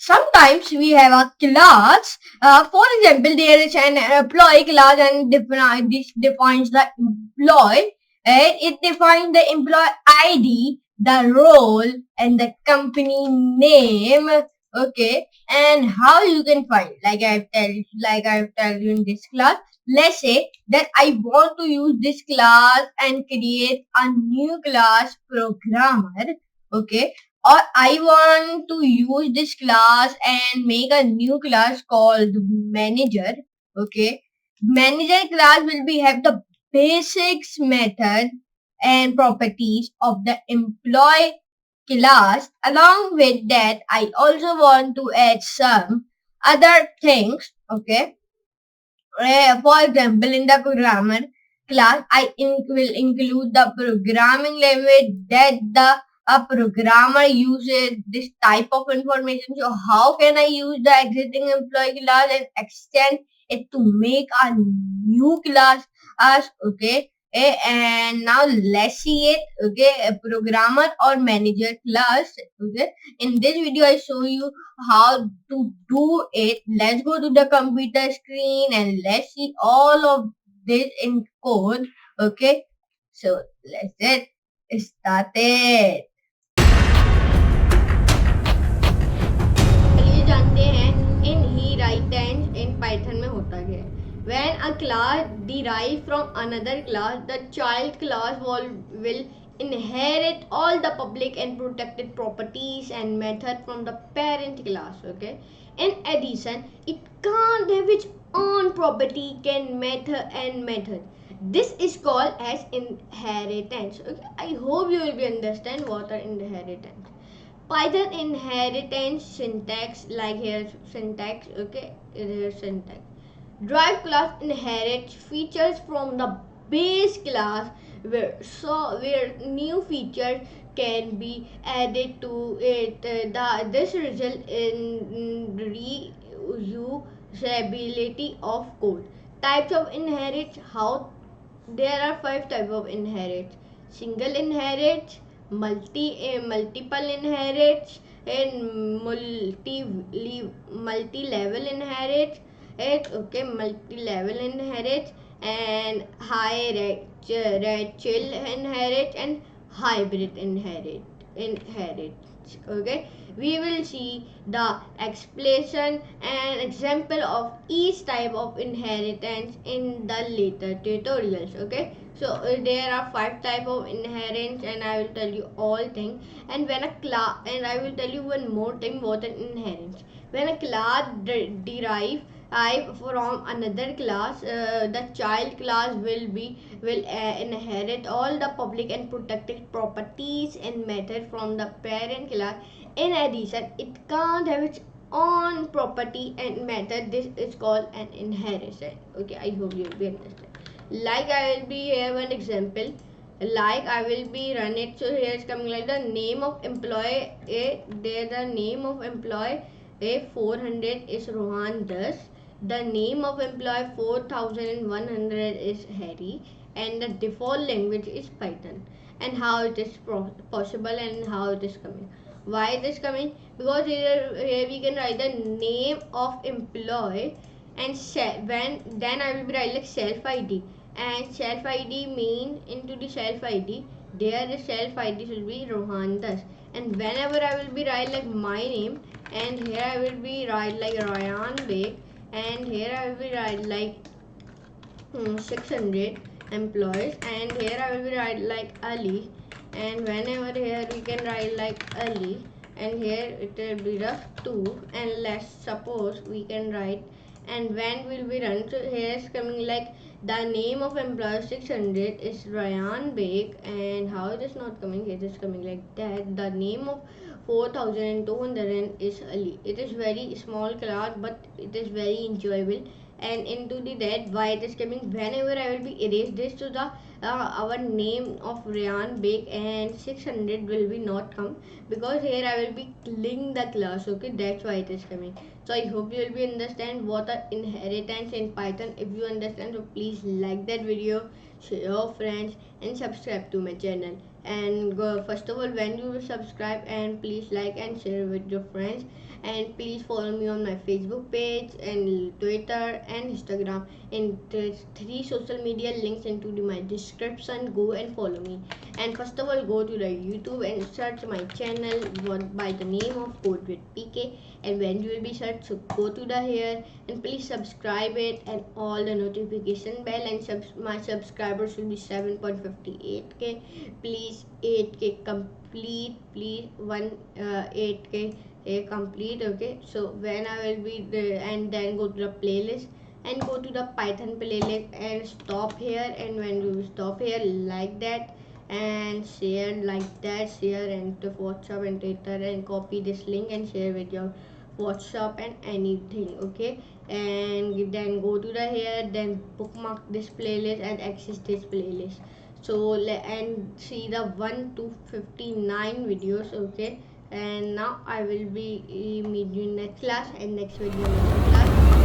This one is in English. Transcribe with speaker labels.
Speaker 1: sometimes we have a class. For example, there is an employee class and this defines the employee. And it defines the employee ID, the role, and the company name. Okay, and how you can find, like I've tell you in this class. Let's say that I want to use this class and create a new class programmer. Okay, or I want to use this class and make a new class called manager. Okay, manager class will be have the basics method and properties of the employee class. Along with that, I also want to add some other things. Okay, for example, in the programmer class, will include the programming language that the a programmer uses this type of information. So how can I use the existing employee class and extend it to make a new class as okay? And now let's see it. Okay, a programmer or manager class. Okay, in this video I show you how to do it. Let's go to the computer screen and let's see all of this in code. Okay, so let's get started. चलिए जानते हैं इन ही right and in Python में होता क्या है. When a class derives from another class, the child class will inherit all the public and protected properties and method from the parent class. Okay, in addition, it can't have its own property can method. This is called as inheritance. Okay, I hope you will be understand what are inheritance. Python inheritance syntax, like here syntax. Okay, here syntax. Derived class inherits features from the base class, where new features can be added to it. This result in reusability of code. Types of inherit. How there are 5 types of inherits: single inherits, multiple inherits, and multi level inherits. Okay, multi level inherits, and hierarchical inherit, and hybrid inherits. Okay, we will see the explanation and example of each type of inheritance in the later tutorials. Okay, so there are 5 type of inheritance and I will tell you all things. And when a class, and I will tell you one more thing what an inheritance. When a class derive from another class, the child class will inherit all the public and protected properties and method from the parent class. In addition, it can't have its own property and method. This is called an inheritance. Okay, I hope you will be understand. Like I will be here one example. Like I will be run it. So here is coming like the name of employee A. There the name of employee A 400 is Rohan Das. The name of employee 4100 is Harry, and the default language is Python. And how it is possible and how it is coming. Why it is coming? Because here we can write the name of employee, and then I will be write like self ID, and self ID mean into the self ID there the self ID should be Rohan Das. And whenever I will be write like my name, and here I will be write like Ryan Beg, and here I will be write like 600 employees, and here I will be write like Ali, and whenever here we can write like Ali, and here it will be the 2, and let's suppose we can write, and when will be run. So here is coming like the name of employee 600 is Ryan Beg, and how it is not coming, it is coming like that. The name of 4200 is Ali. It is very small class but it is very enjoyable. And into the that why it is coming, whenever I will be erase this to the our name of Ryan Beg, and 600 will be not come because here I will be killing the class. Okay, that's why it is coming. So I hope you will be understand what are inheritance in Python. If you understand, so please like that video, share your friends, and subscribe to my channel.
Speaker 2: And go, first of all, when you will subscribe, and please like and share with your friends, and please follow me on my Facebook page and Twitter and Instagram, and the three social media links into my description. Go and follow me. And first of all, go to the YouTube and search my channel by the name of Code with PK. And when you will be searched, so go to the here and please subscribe it and all the notification bell, and my subscribers will be 7.58k. Please 8k complete, please 8k complete. Okay, so when I will be the, and then go to the playlist and go to the Python playlist and stop here. And when you stop here like that and share like that, share and to WhatsApp and Twitter, and copy this link and share with your WhatsApp and anything. Okay, and then go to the here, then bookmark this playlist and access this playlist. So and see the 1 to 59 videos. Okay, and now I will be meet you next class and next video next class.